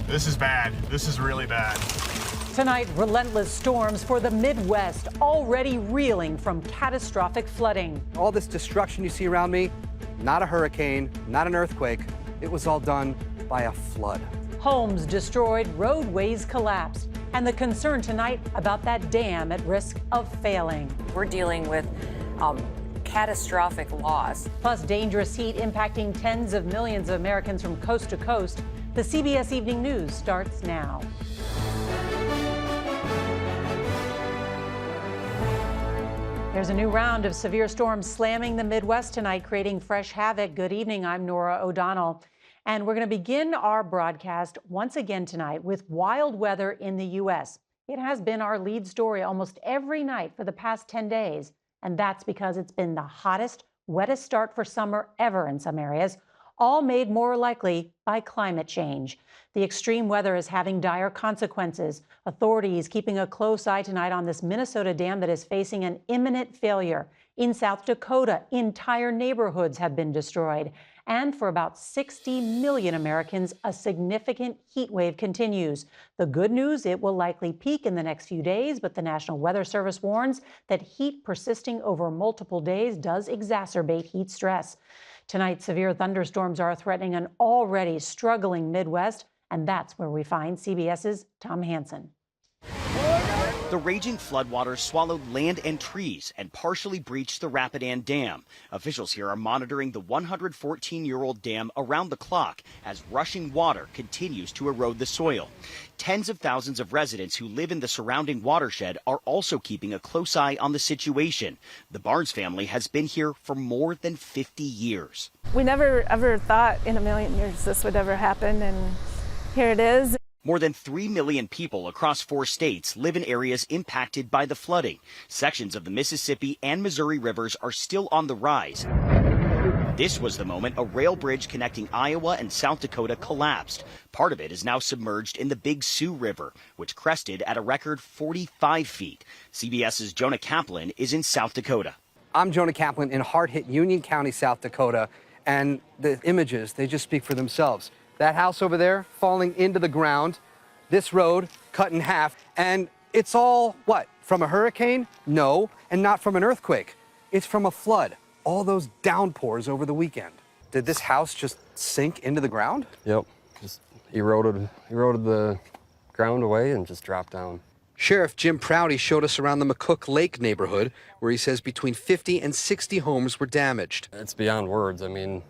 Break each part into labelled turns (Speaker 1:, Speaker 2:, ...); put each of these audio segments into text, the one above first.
Speaker 1: This is bad. This is really bad.
Speaker 2: Tonight, relentless storms for the Midwest, already reeling from catastrophic flooding.
Speaker 3: All this destruction you see around me, not a hurricane, not an earthquake. It was all done by a flood.
Speaker 2: Homes destroyed, roadways collapsed, and the concern tonight about that dam at risk of failing.
Speaker 4: We're dealing with catastrophic loss.
Speaker 2: Plus, dangerous heat impacting tens of millions of Americans from coast to coast. The CBS Evening News starts now. There's a new round of severe storms slamming the Midwest tonight, creating fresh havoc. Good evening, I'm Norah O'Donnell. And we're going to begin our broadcast once again tonight with wild weather in the U.S. It has been our lead story almost every night for the past 10 days. And that's because it's been the hottest, wettest start for summer ever in some areas, all made more likely by climate change. The extreme weather is having dire consequences. Authorities keeping a close eye tonight on this Minnesota dam that is facing an imminent failure. In South Dakota, entire neighborhoods have been destroyed. And for about 60 million Americans, a significant heat wave continues. The good news, it will likely peak in the next few days, but the National Weather Service warns that heat persisting over multiple days does exacerbate heat stress. Tonight, severe thunderstorms are threatening an already struggling Midwest, and that's where we find CBS's Tom Hansen.
Speaker 5: The raging floodwaters swallowed land and trees and partially breached the Rapidan Dam. Officials here are monitoring the 114-year-old dam around the clock as rushing water continues to erode the soil. Tens of thousands of residents who live in the surrounding watershed are also keeping a close eye on the situation. The Barnes family has been here for more than 50 years.
Speaker 6: We never ever thought in a million years this would ever happen, and here it is.
Speaker 5: More than 3 million people across 4 states live in areas impacted by the flooding. Sections of the Mississippi and Missouri rivers are still on the rise. This was the moment a rail bridge connecting Iowa and South Dakota collapsed. Part of it is now submerged in the Big Sioux River, which crested at a record 45 feet. CBS's Jonah Kaplan is in South Dakota.
Speaker 3: I'm Jonah Kaplan in hard-hit Union County, South Dakota, and the images, they just speak for themselves. That house over there falling into the ground, this road cut in half, and it's all, what, from a hurricane? No, and not from an earthquake. It's from a flood. All those downpours over the weekend. Did this house just sink into the ground?
Speaker 7: Yep, just eroded the ground away and just dropped down.
Speaker 3: Sheriff Jim Prouty showed us around the McCook Lake neighborhood, where he says between 50 and 60 homes were damaged.
Speaker 7: It's beyond words. I mean,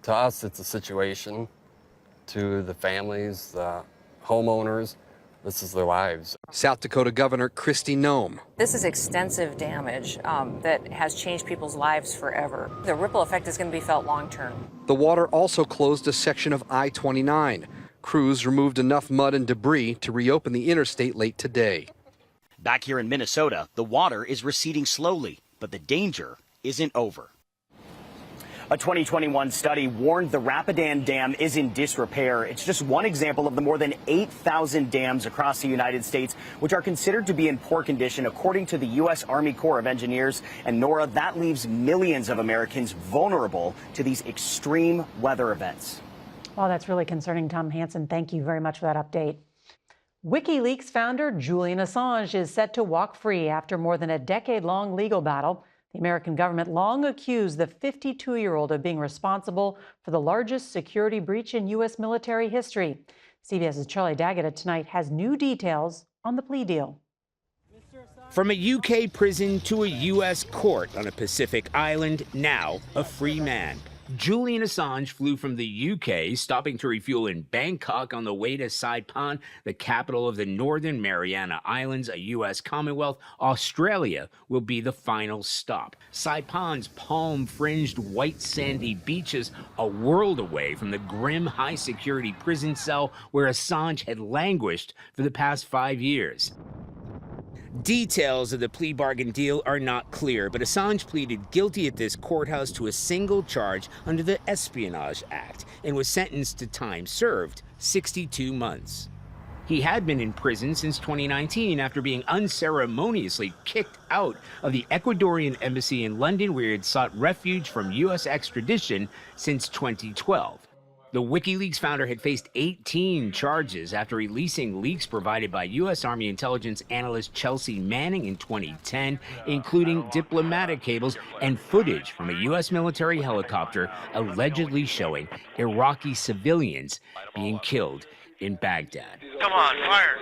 Speaker 7: to us, it's a situation. To the families, the homeowners, this is their lives.
Speaker 3: South Dakota Governor Kristi Noem.
Speaker 4: This is extensive damage that has changed people's lives forever. The ripple effect is going to be felt long term.
Speaker 3: The water also closed a section of I-29. Crews removed enough mud and debris to reopen the interstate late today.
Speaker 5: Back here in Minnesota, the water is receding slowly, but the danger isn't over. A 2021 study warned the Rapidan Dam is in disrepair. It's just one example of the more than 8,000 dams across the United States, which are considered to be in poor condition, according to the U.S. Army Corps of Engineers. And Nora, that leaves millions of Americans vulnerable to these extreme weather events.
Speaker 2: Well, that's really concerning, Tom Hansen. Thank you very much for that update. WikiLeaks founder Julian Assange is set to walk free after more than a decade-long legal battle. The American government long accused the 52-year-old of being responsible for the largest security breach in U.S. military history. CBS's Charlie Daggett tonight has new details on the plea deal.
Speaker 8: From a UK prison to a U.S. court on a Pacific island, now a free man. Julian Assange flew from the UK, stopping to refuel in Bangkok on the way to Saipan, the capital of the Northern Mariana Islands, a U.S. Commonwealth. Australia will be the final stop. Saipan's palm-fringed white sandy beaches, a world away from the grim high-security prison cell where Assange had languished for the past 5 years. Details of the plea bargain deal are not clear, but Assange pleaded guilty at this courthouse to a single charge under the Espionage Act and was sentenced to time served, 62 months. He had been in prison since 2019 after being unceremoniously kicked out of the Ecuadorian embassy in London, where he had sought refuge from U.S. extradition since 2012. The WikiLeaks founder had faced 18 charges after releasing leaks provided by U.S. Army intelligence analyst Chelsea Manning in 2010, including diplomatic cables and footage from a U.S. military helicopter allegedly showing Iraqi civilians being killed in Baghdad.
Speaker 9: Come on, fire!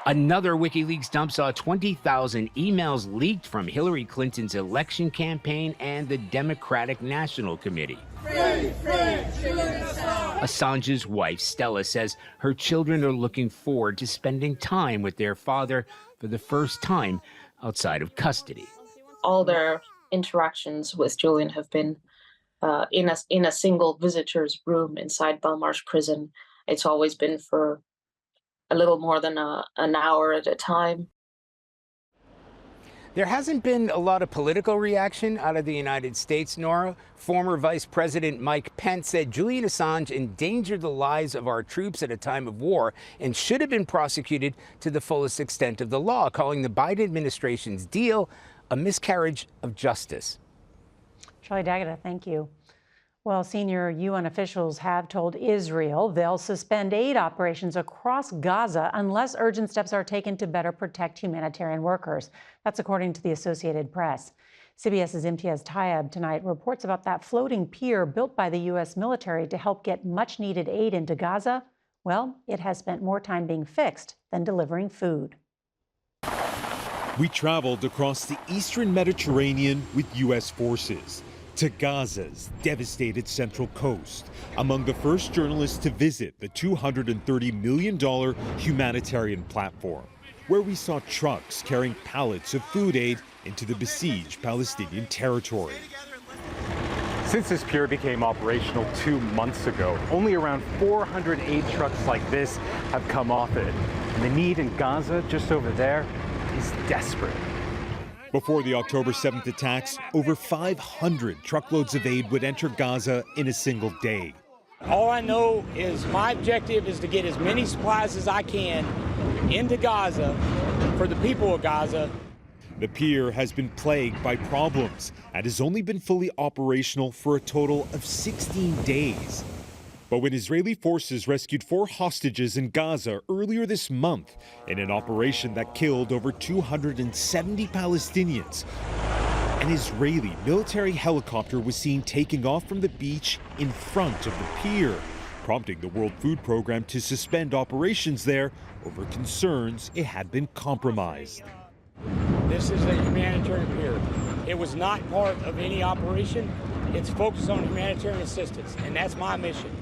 Speaker 8: Another WikiLeaks dump saw 20,000 emails leaked from Hillary Clinton's election campaign and the Democratic National Committee. Assange's wife, Stella, says her children are looking forward to spending time with their father for the first time outside of custody.
Speaker 10: All their interactions with Julian have been in a single visitor's room inside Belmarsh prison. It's always been for a little more than an hour at a time.
Speaker 8: There hasn't been a lot of political reaction out of the United States, Nora. Former Vice President Mike Pence said Julian Assange endangered the lives of our troops at a time of war and should have been prosecuted to the fullest extent of the law, calling the Biden administration's deal a miscarriage of justice.
Speaker 2: Charlie D'Agata, thank you. Well, senior UN officials have told Israel they'll suspend aid operations across Gaza unless urgent steps are taken to better protect humanitarian workers. That's according to the Associated Press. CBS's Imtiaz Tayeb tonight reports about that floating pier built by the U.S. military to help get much-needed aid into Gaza. Well, it has spent more time being fixed than delivering food.
Speaker 11: We traveled across the eastern Mediterranean with U.S. forces to Gaza's devastated central coast, among the first journalists to visit the $230 million humanitarian platform, where we saw trucks carrying pallets of food aid into the besieged Palestinian territory.
Speaker 12: Since this pier became operational 2 months ago, only around 400 aid trucks like this have come off it. And the need in Gaza, just over there, is desperate.
Speaker 11: Before the October 7th attacks, over 500 truckloads of aid would enter Gaza in a single day.
Speaker 13: All I know is my objective is to get as many supplies as I can into Gaza for the people of Gaza.
Speaker 11: The pier has been plagued by problems and has only been fully operational for a total of 16 days. But when Israeli forces rescued 4 hostages in Gaza earlier this month in an operation that killed over 270 Palestinians, an Israeli military helicopter was seen taking off from the beach in front of the pier, prompting the World Food Program to suspend operations there over concerns it had been compromised.
Speaker 13: This is a humanitarian pier. It was not part of any operation. It's focused on humanitarian assistance, and that's my mission.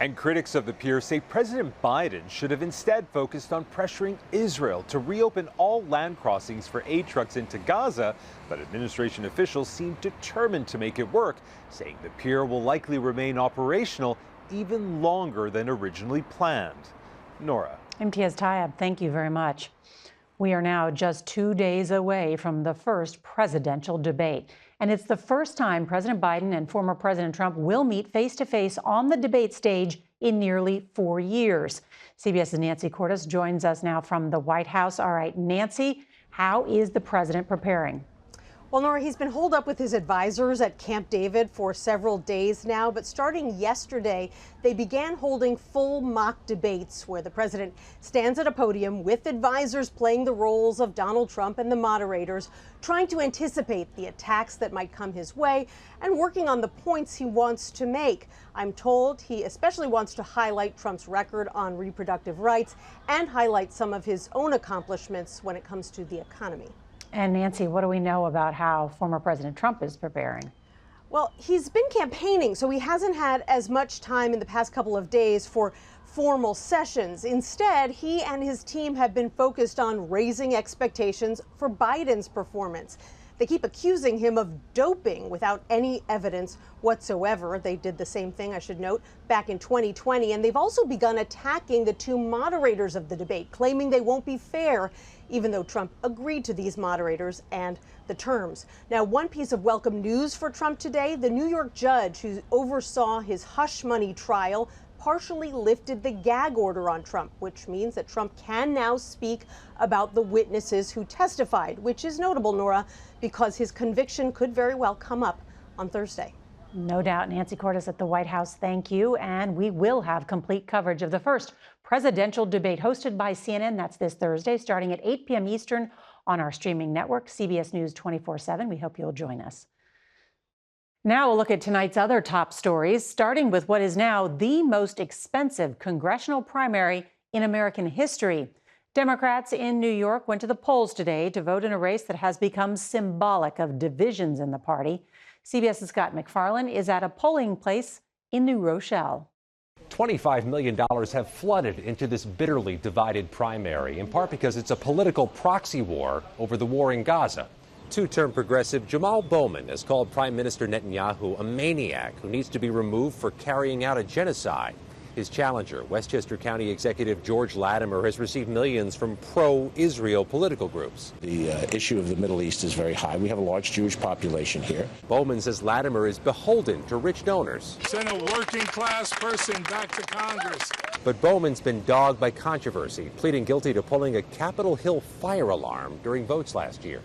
Speaker 12: And critics of the pier say President Biden should have instead focused on pressuring Israel to reopen all land crossings for aid trucks into Gaza, but administration officials seem determined to make it work, saying the pier will likely remain operational even longer than originally planned. Nora.
Speaker 2: Imtiaz Tayeb, thank you very much. We are now just 2 days away from the first presidential debate. And it's the first time President Biden and former President Trump will meet face-to-face on the debate stage in nearly 4 years. CBS's Nancy Cordes joins us now from the White House. All right, Nancy, how is the president preparing?
Speaker 14: Well, Nora, he's been holed up with his advisors at Camp David for several days now, but starting yesterday, they began holding full mock debates where the president stands at a podium with advisors playing the roles of Donald Trump and the moderators, trying to anticipate the attacks that might come his way and working on the points he wants to make. I'm told he especially wants to highlight Trump's record on reproductive rights and highlight some of his own accomplishments when it comes to the economy.
Speaker 2: And Nancy, what do we know about how former President Trump is preparing?
Speaker 14: Well, he's been campaigning, so he hasn't had as much time in the past couple of days for formal sessions. Instead, he and his team have been focused on raising expectations for Biden's performance. They keep accusing him of doping without any evidence whatsoever. They did the same thing, I should note, back in 2020. And they've also begun attacking the 2 moderators of the debate, claiming they won't be fair, even though Trump agreed to these moderators and the terms. Now, one piece of welcome news for Trump today, the New York judge who oversaw his hush money trial partially lifted the gag order on Trump, which means that Trump can now speak about the witnesses who testified, which is notable, Nora, because his conviction could very well come up on Thursday.
Speaker 2: No doubt. Nancy Cordes at the White House, thank you. And we will have complete coverage of the first presidential debate hosted by CNN. That's this Thursday, starting at 8 p.m. Eastern on our streaming network, CBS News 24/7. We hope you'll join us. Now we'll look at tonight's other top stories, starting with what is now the most expensive congressional primary in American history. Democrats in New York went to the polls today to vote in a race that has become symbolic of divisions in the party. CBS's Scott McFarland is at a polling place in New Rochelle.
Speaker 9: $25 million have flooded into this bitterly divided primary, in part because it's a political proxy war over the war in Gaza. Two-term progressive Jamal Bowman has called Prime Minister Netanyahu a maniac who needs to be removed for carrying out a genocide. His challenger, Westchester County Executive George Latimer, has received millions from pro-Israel political groups.
Speaker 15: The issue of the Middle East is very high. We have a large Jewish population here.
Speaker 9: Bowman says Latimer is beholden to rich donors.
Speaker 16: Send a working-class person back to Congress.
Speaker 9: But Bowman's been dogged by controversy, pleading guilty to pulling a Capitol Hill fire alarm during votes last year.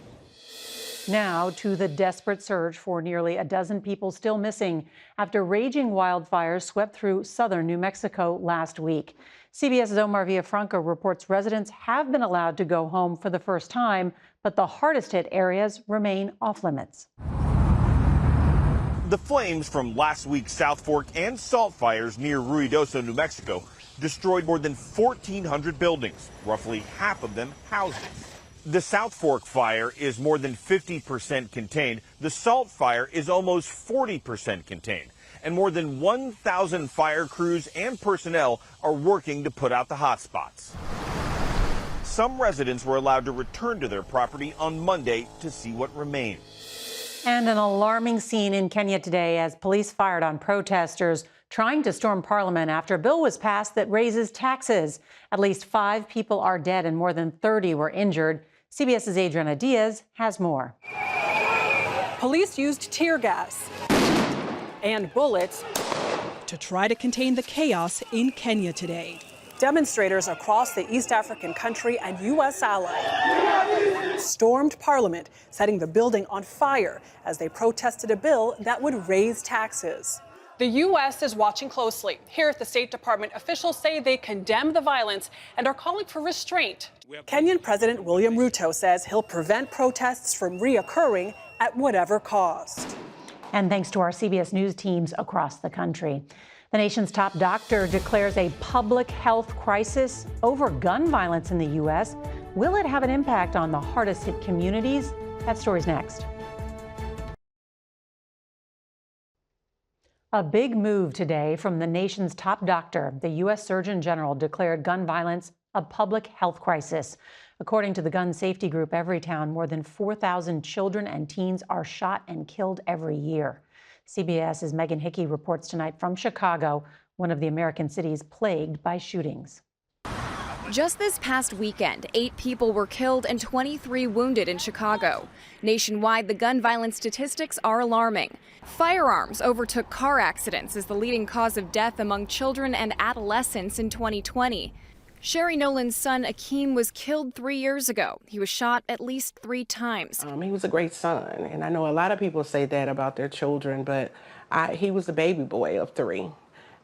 Speaker 2: Now to the desperate search for nearly a dozen people still missing after raging wildfires swept through southern New Mexico last week. CBS's Omar Villafranca reports residents have been allowed to go home for the first time, but the hardest hit areas remain off limits.
Speaker 17: The flames from last week's South Fork and Salt fires near Ruidoso, New Mexico, destroyed more than 1,400 buildings, roughly half of them houses. The South Fork fire is more than 50% contained. The Salt fire is almost 40% contained. And more than 1,000 fire crews and personnel are working to put out the hot spots. Some residents were allowed to return to their property on Monday to see what remained.
Speaker 2: And an alarming scene in Kenya today as police fired on protesters trying to storm Parliament after a bill was passed that raises taxes. At least 5 people are dead and more than 30 were injured. CBS's Adriana Diaz has more.
Speaker 18: Police used tear gas and bullets to try to contain the chaos in Kenya today. Demonstrators across the East African country and U.S. allies stormed Parliament, setting the building on fire as they protested a bill that would raise taxes. The U.S. is watching closely. Here at the State Department, officials say they condemn the violence and are calling for restraint. Kenyan President William Ruto says he'll prevent protests from reoccurring at whatever cost.
Speaker 2: And thanks to our CBS News teams across the country. The nation's top doctor declares a public health crisis over gun violence in the U.S. Will it have an impact on the hardest hit communities? That story's next. A big move today from the nation's top doctor. The U.S. Surgeon General declared gun violence a public health crisis. According to the gun safety group Everytown, more than 4,000 children and teens are shot and killed every year. CBS's Megan Hickey reports tonight from Chicago, one of the American cities plagued by shootings.
Speaker 19: Just this past weekend, 8 people were killed and 23 wounded in Chicago. Nationwide, the gun violence statistics are alarming. Firearms overtook car accidents as the leading cause of death among children and adolescents in 2020. Sherry Nolan's son, Akeem, was killed 3 years ago. He was shot at least 3 times.
Speaker 20: He was a great son, and I know a lot of people say that about their children, but he was the baby boy of 3,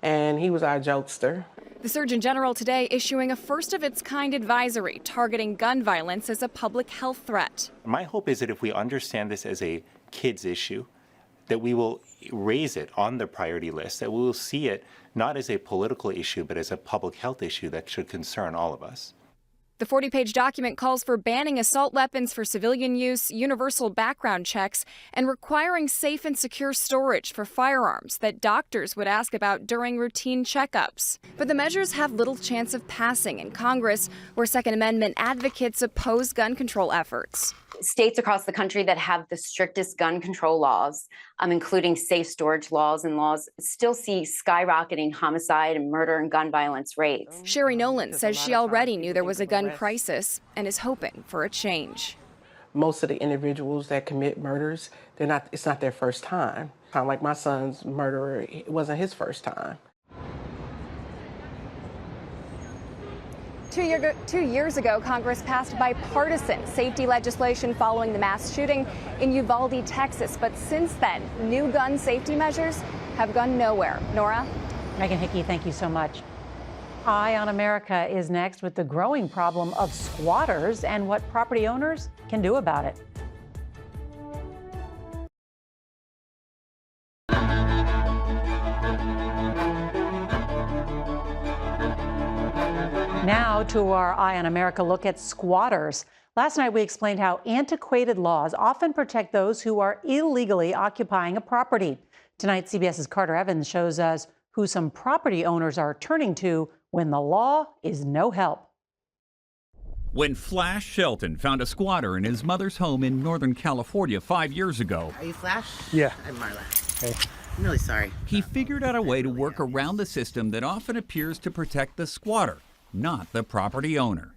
Speaker 20: and he was our jokester.
Speaker 19: The Surgeon General today issuing a first-of-its-kind advisory targeting gun violence as a public health threat.
Speaker 21: My hope is that if we understand this as a kids issue, that we will raise it on the priority list, that we will see it not as a political issue, but as a public health issue that should concern all of us.
Speaker 19: The 40-page document calls for banning assault weapons for civilian use, universal background checks, and requiring safe and secure storage for firearms that doctors would ask about during routine checkups. But the measures have little chance of passing in Congress, where Second Amendment advocates oppose gun control efforts.
Speaker 22: States across the country that have the strictest gun control laws, including safe storage laws and laws, still see skyrocketing homicide and murder and gun violence rates.
Speaker 19: Sherry Nolan says she already knew there was a gun crisis and is hoping for a change.
Speaker 20: Most of the individuals that commit murders, it's not their first time. Kind of like my son's murderer, it wasn't his first time.
Speaker 19: 2 years ago, Congress passed bipartisan safety legislation following the mass shooting in Uvalde, Texas. But since then, new gun safety measures have gone nowhere. Nora?
Speaker 2: Megan Hickey, thank you so much. Eye on America is next with the growing problem of squatters and what property owners can do about it. Now to our Eye on America look at squatters. Last night we explained how antiquated laws often protect those who are illegally occupying a property. Tonight, CBS's Carter Evans shows us who some property owners are turning to when the law is no help.
Speaker 1: When Flash Shelton found a squatter in his mother's home in Northern California 5 years ago.
Speaker 6: Are you Flash?
Speaker 1: Yeah.
Speaker 6: I'm Marla. Hey. I'm really sorry.
Speaker 1: He figured out a way to work around the system that often appears to protect the squatter, not the property owner.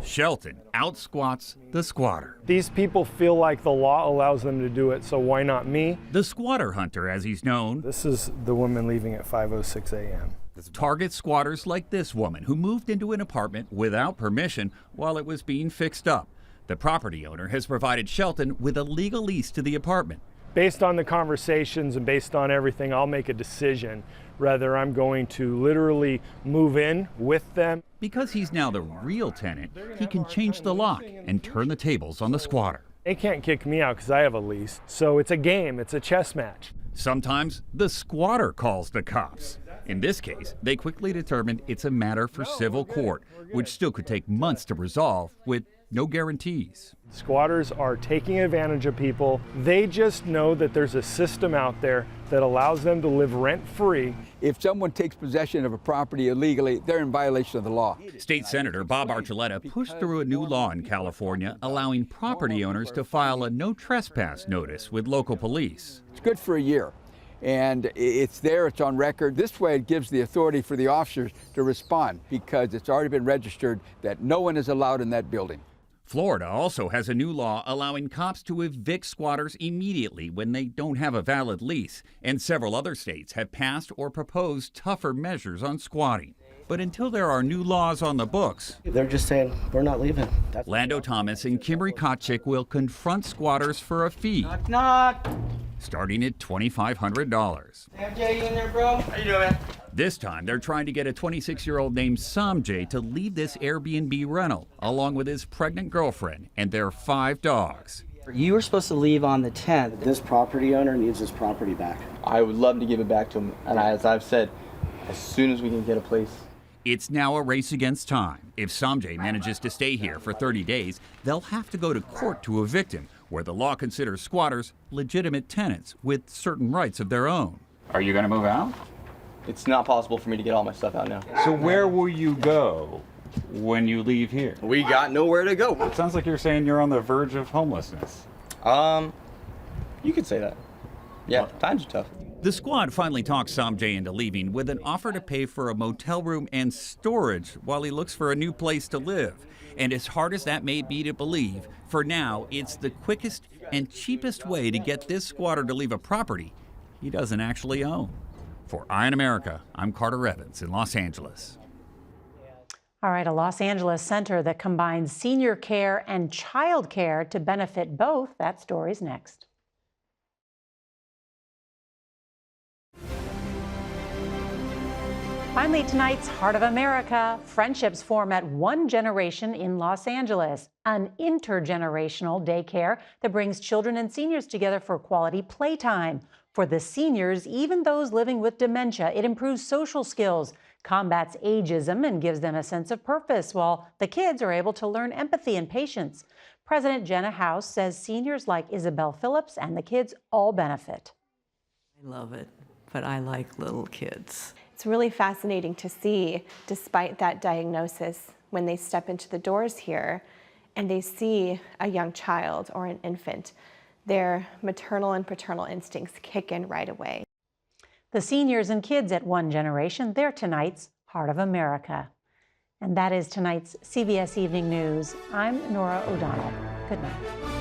Speaker 1: Shelton out-squats the squatter.
Speaker 23: These people feel like the law allows them to do it, so why not me?
Speaker 1: The squatter hunter, as he's known.
Speaker 23: This is the woman leaving at 5:06 a.m.
Speaker 1: Targets squatters like this woman who moved into an apartment without permission while it was being fixed up. The property owner has provided Shelton with a legal lease to the apartment.
Speaker 23: Based on the conversations and based on everything, I'll make a decision whether I'm going to literally move in with them.
Speaker 1: Because he's now the real tenant, he can change the lock and turn the tables on the squatter.
Speaker 23: They can't kick me out because I have a lease. So it's a game, it's a chess match.
Speaker 1: Sometimes the squatter calls the cops. In this case, they quickly determined it's a matter for civil court, which still could take months to resolve with no guarantees.
Speaker 23: Squatters are taking advantage of people. They just know that there's a system out there that allows them to live rent-free.
Speaker 24: If someone takes possession of a property illegally, they're in violation of the law.
Speaker 1: State Senator Bob Archuleta pushed through a new law in California allowing property owners to file a no trespass notice with local police.
Speaker 24: It's good for a year. And it's there, it's on record. This way it gives the authority for the officers to respond because it's already been registered that no one is allowed in that building.
Speaker 1: Florida also has a new law allowing cops to evict squatters immediately when they don't have a valid lease, and several other states have passed or proposed tougher measures on squatting. But until there are new laws on the books,
Speaker 6: they're just saying, we're not leaving.
Speaker 1: Lando Thomas and Kimberly Kotchik will confront squatters for a fee,
Speaker 6: Knock, knock.
Speaker 1: starting at $2,500.
Speaker 6: MJ, you in there, bro? How you doing, man?
Speaker 1: This time, they're trying to get a 26-year-old named Samjay to leave this Airbnb rental, along with his pregnant girlfriend and their 5 dogs.
Speaker 6: You were supposed to leave on the 10th. This property owner needs his property back.
Speaker 25: I would love to give it back to him, and as I've said, as soon as we can get a place.
Speaker 1: It's now a race against time. If Samjay manages to stay here for 30 days, they'll have to go to court to evict him, where the law considers squatters legitimate tenants with certain rights of their own.
Speaker 25: Are you going to move out? It's not possible for me to get all my stuff out now.
Speaker 26: So where will you go when you leave here?
Speaker 25: We got nowhere to go.
Speaker 26: It sounds like you're saying you're on the verge of homelessness.
Speaker 25: You could say that. Yeah, times are tough.
Speaker 1: The squad finally talked Samjay into leaving with an offer to pay for a motel room and storage while he looks for a new place to live. And as hard as that may be to believe, for now, it's the quickest and cheapest way to get this squatter to leave a property he doesn't actually own. For Eye on America, I'm Carter Evans in Los Angeles.
Speaker 2: All right, a Los Angeles center that combines senior care and child care to benefit both. That story's next. Finally, tonight's Heart of America. Friendships form at One Generation in Los Angeles, an intergenerational daycare that brings children and seniors together for quality playtime. For the seniors, even those living with dementia, it improves social skills, combats ageism, and gives them a sense of purpose, while the kids are able to learn empathy and patience. President Jenna House says seniors like Isabel Phillips and the kids all benefit.
Speaker 27: I love it, but I like little kids.
Speaker 28: It's really fascinating to see, despite that diagnosis, when they step into the doors here and they see a young child or an infant, their maternal and paternal instincts kick in right away.
Speaker 2: The seniors and kids at One Generation, they're tonight's Heart of America. And that is tonight's CBS Evening News. I'm Nora O'Donnell. Good night.